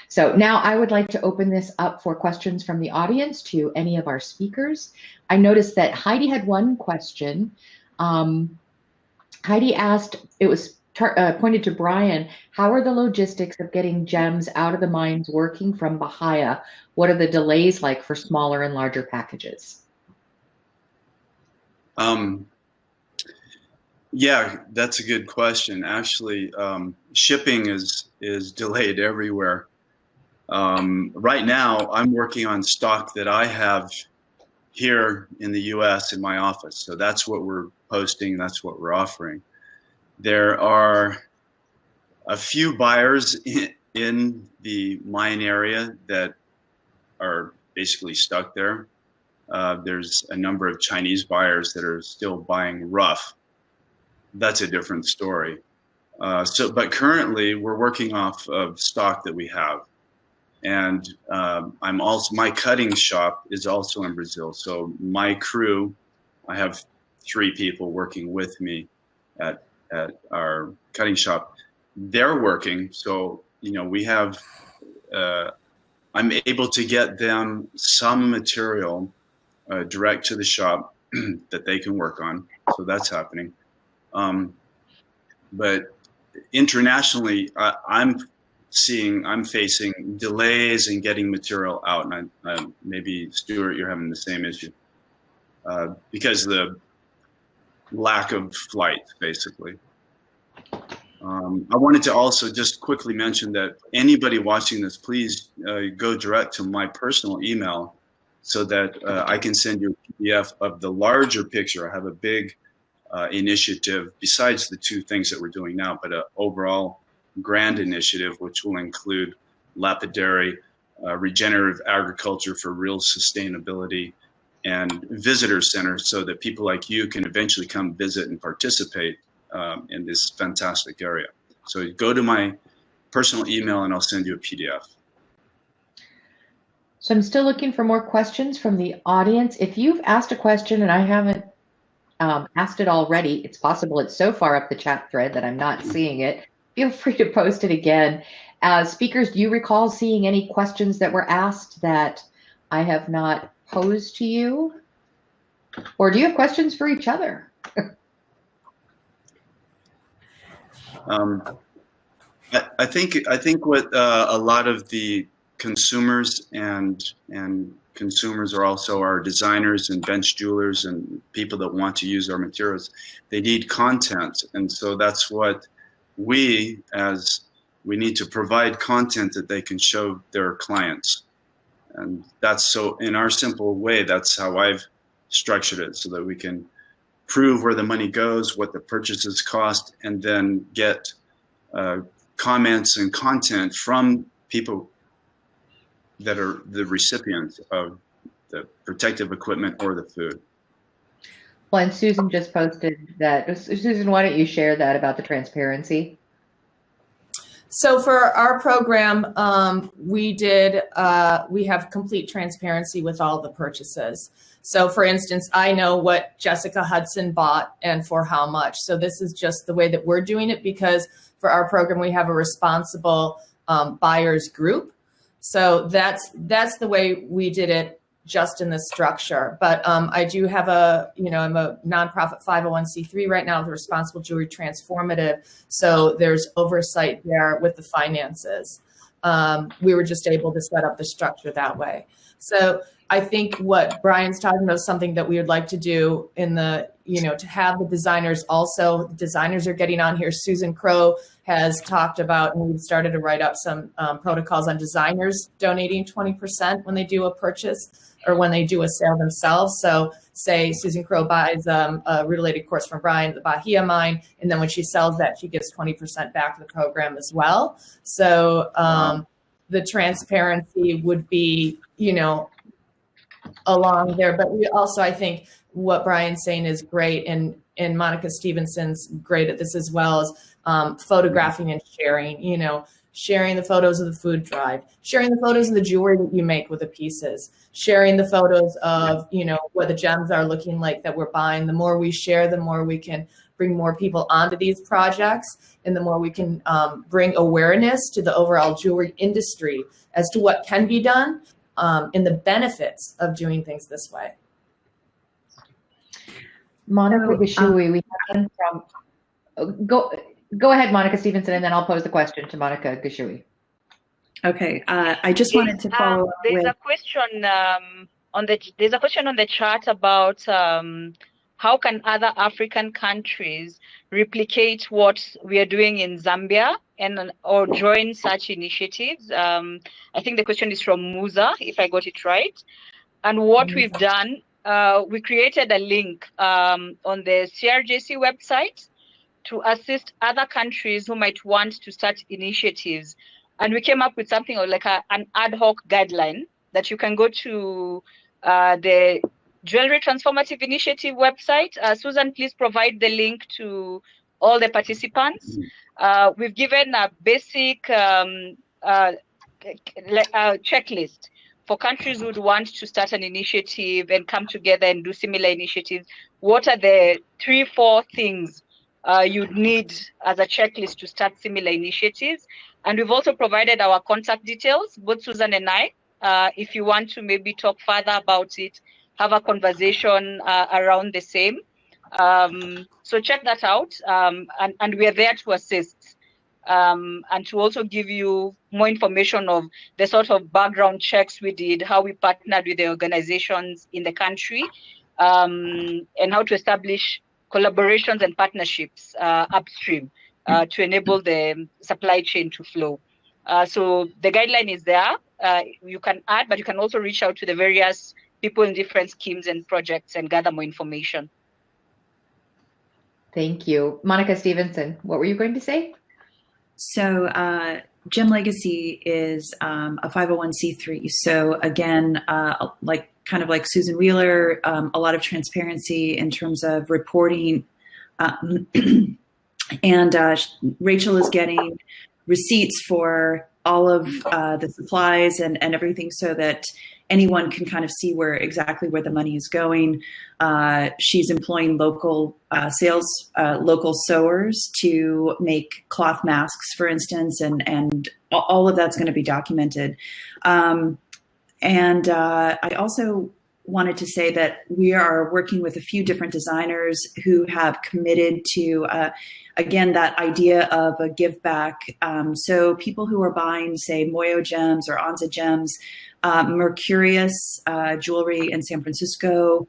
So now I would like to open this up for questions from the audience to any of our speakers. I noticed that Heidi had one question. Heidi asked, it was pointed to Brian. How are the logistics of getting gems out of the mines working from Bahia? What are the delays like for smaller and larger packages? Yeah, that's a good question. Actually, shipping is delayed everywhere. Right now, I'm working on stock that I have here in the U.S. in my office. So that's what we're posting. That's what we're offering. There are a few buyers in the mine area that are basically stuck there. There's a number of Chinese buyers that are still buying rough. That's a different story. But currently we're working off of stock that we have. And my cutting shop is also in Brazil. So my crew, I have 3 people working with me at our cutting shop. They're working. So, we have, I'm able to get them some material direct to the shop that they can work on. So that's happening. But internationally, I'm facing delays in getting material out, and maybe Stuart, you're having the same issue because of the lack of flights, basically. I wanted to also just quickly mention that anybody watching this, please go direct to my personal email so that I can send you a PDF of the larger picture. I have a big initiative besides the 2 things that we're doing now, but an overall grand initiative which will include lapidary, regenerative agriculture for real sustainability, and visitor centers so that people like you can eventually come visit and participate in this fantastic area. So go to my personal email and I'll send you a PDF. So I'm still looking for more questions from the audience. If you've asked a question and I haven't asked it already, it's possible it's so far up the chat thread that I'm not seeing it. Feel free to post it again. Speakers, do you recall seeing any questions that were asked that I have not posed to you? Or do you have questions for each other? I think what a lot of the consumers and consumers are also our designers and bench jewelers and people that want to use our materials. They need content, and so that's what we need to provide content that they can show their clients. And that's so in our simple way, that's how I've structured it, so that we can prove where the money goes, what the purchases cost, and then get comments and content from people that are the recipients of the protective equipment or the food. Well, and Susan just posted that. Susan, why don't you share that about the transparency? So for our program, we have complete transparency with all the purchases. So for instance, I know what Jessica Hudson bought and for how much. So this is just the way that we're doing it, because for our program, we have a responsible buyers group. So that's the way we did it, just in this structure. But I do have I'm a nonprofit 501c3 right now with Responsible Jewelry Transformative. So there's oversight there with the finances. We were just able to set up the structure that way. So I think what Brian's talking about is something that we would like to do in the, to have the designers also. The designers are getting on here. Susan Crow has talked about, and we've started to write up some protocols on designers donating 20% when they do a purchase or when they do a sale themselves. So say Susan Crow buys a related course from Brian at the Bahia mine, and then when she sells that, she gives 20% back to the program as well. So the transparency would be, along there. But we also, I think what Brian's saying is great, and Monica Stephenson's great at this as well, as photographing and sharing, sharing the photos of the food drive, sharing the photos of the jewelry that you make with the pieces, sharing the photos of, what the gems are looking like that we're buying. The more we share, the more we can bring more people onto these projects, and the more we can bring awareness to the overall jewelry industry as to what can be done and the benefits of doing things this way. Monica Gichuhi, we have from Go ahead, Monica Stephenson, and then I'll pose the question to Monica Gichuhi. Okay, I just wanted to follow up there's with. a question there's a question on the chat about how can other African countries replicate what we are doing in Zambia or join such initiatives. I think the question is from Musa, if I got it right. And what we've done, we created a link on the CRJC website to assist other countries who might want to start initiatives. And we came up with something like an ad hoc guideline that you can go to the Jewelry Transformative Initiative website. Susan, please provide the link to all the participants. We've given a basic checklist for countries who would want to start an initiative and come together and do similar initiatives. What are the 3-4 things you'd need as a checklist to start similar initiatives? And we've also provided our contact details, both Susan and I, if you want to maybe talk further about it, have a conversation around the same. So check that out, and we are there to assist and to also give you more information of the sort of background checks we did, how we partnered with the organizations in the country, and how to establish collaborations and partnerships upstream to enable the supply chain to flow. So the guideline is there. You can add, but you can also reach out to the various people in different schemes and projects and gather more information. Thank you. Monica Stephenson, what were you going to say? So Gem Legacy is a 501c3. So again, kind of like Susan Wheeler, a lot of transparency in terms of reporting. And Rachel is getting receipts for all of the supplies and everything so that anyone can kind of see exactly where the money is going. She's employing local local sewers to make cloth masks, for instance, and all of that's going to be documented. And I also wanted to say that we are working with a few different designers who have committed to, again, that idea of a give back. So people who are buying, say, Moyo gems or Anza gems, Mercurius jewelry in San Francisco,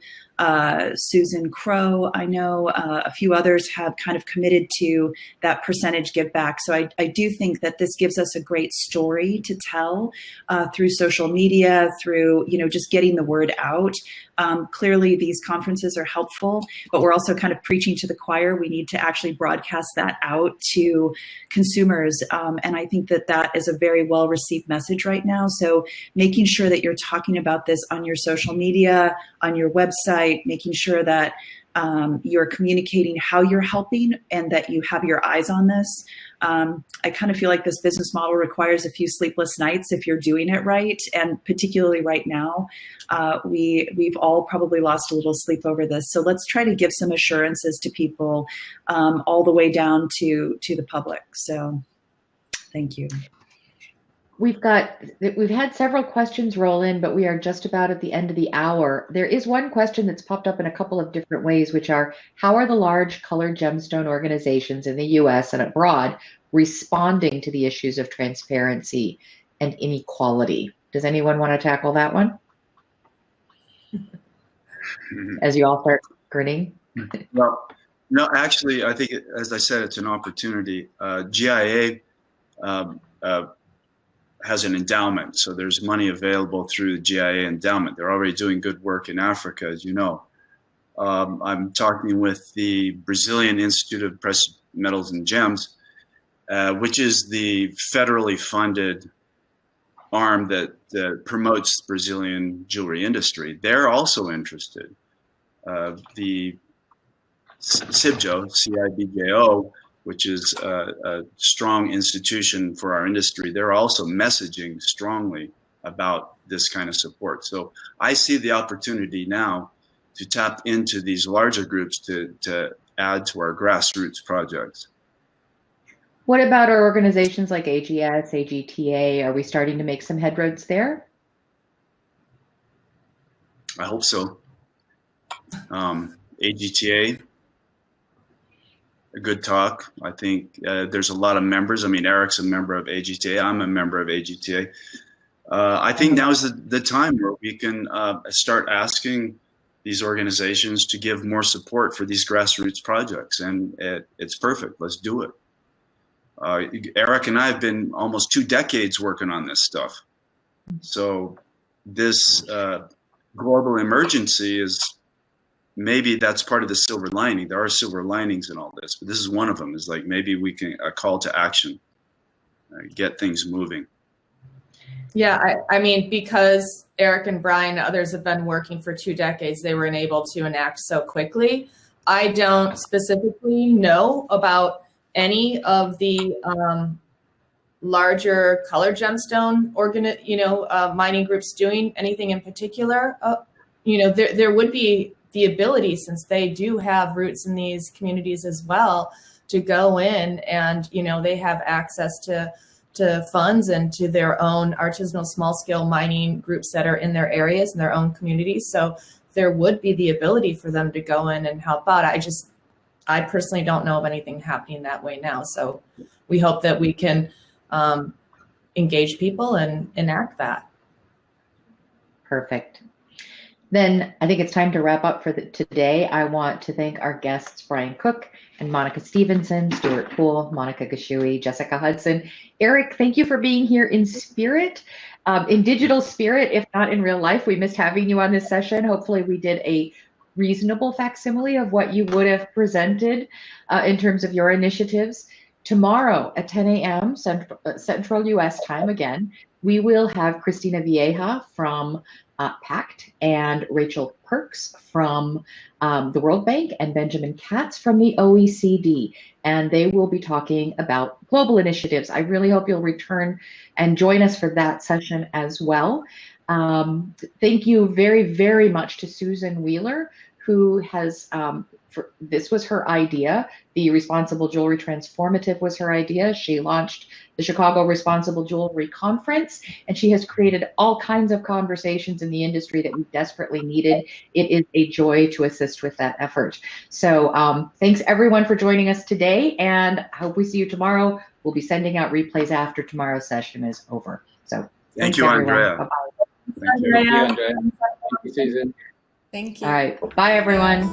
Susan Crow, I know a few others have kind of committed to that percentage give back. So I do think that this gives us a great story to tell through social media, through, just getting the word out. Clearly these conferences are helpful, but we're also kind of preaching to the choir. We need to actually broadcast that out to consumers. And I think that is a very well received message right now. So making sure that you're talking about this on your social media, on your website, making sure that you're communicating how you're helping and that you have your eyes on this. I kind of feel like this business model requires a few sleepless nights if you're doing it right. And particularly right now, we've all probably lost a little sleep over this. So let's try to give some assurances to people all the way down to the public. So thank you. We've had several questions roll in, but we are just about at the end of the hour. There is one question that's popped up in a couple of different ways, which are, how are the large colored gemstone organizations in the US and abroad responding to the issues of transparency and inequality? Does anyone want to tackle that one? As you all start grinning. Well, no, actually, I think, as I said, it's an opportunity. GIA has an endowment, so there's money available through the GIA endowment. They're already doing good work in Africa, as you know. I'm talking with the Brazilian Institute of Precious Metals and Gems, which is the federally funded arm that promotes Brazilian jewelry industry. They're also interested. The CIBJO, CIBJO, which is a strong institution for our industry, they're also messaging strongly about this kind of support. So I see the opportunity now to tap into these larger groups to add to our grassroots projects. What about our organizations like AGS, AGTA? Are we starting to make some headroads there? I hope so. AGTA, a good talk. I think there's a lot of members. I mean, Eric's a member of AGTA. I'm a member of AGTA. I think now is the time where we can start asking these organizations to give more support for these grassroots projects, and it's perfect. Let's do it. Eric and I have been almost 2 decades working on this stuff. So this global emergency is, maybe that's part of the silver lining. There are silver linings in all this, but this is one of them, is like maybe we can, a call to action, get things moving. Yeah, I mean, because Eric and Brian and others have been working for 2 decades, they were able to enact so quickly. I don't specifically know about any of the larger colored gemstone mining groups doing anything in particular. There would be the ability, since they do have roots in these communities as well, to go in and, they have access to funds and to their own artisanal small scale mining groups that are in their areas and their own communities. So there would be the ability for them to go in and help out. I personally don't know of anything happening that way now. So we hope that we can engage people and enact that. Perfect. Then I think it's time to wrap up for today. I want to thank our guests, Brian Cook and Monica Stephenson, Stuart Poole, Monica Gichuhi, Jessica Hudson. Eric, thank you for being here in spirit, in digital spirit, if not in real life. We missed having you on this session. Hopefully we did a reasonable facsimile of what you would have presented in terms of your initiatives. Tomorrow at 10 a.m. Central US time, again, we will have Christina Vieja from PACT and Rachel Perks from the World Bank and Benjamin Katz from the OECD. And they will be talking about global initiatives. I really hope you'll return and join us for that session as well. Thank you very, very much to Susan Wheeler, who has, this was her idea. The Responsible Jewelry Transformative was her idea. She launched the Chicago Responsible Jewelry Conference, and she has created all kinds of conversations in the industry that we desperately needed. It is a joy to assist with that effort. So thanks everyone for joining us today, and I hope we see you tomorrow. We'll be sending out replays after tomorrow's session is over. So thank you, everyone. Andrea. Bye-bye. Thank you. Thank you, Andrea. Thank you, Susan. Thank you. All right. Bye, everyone.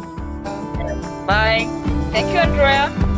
Bye. Thank you, Andrea.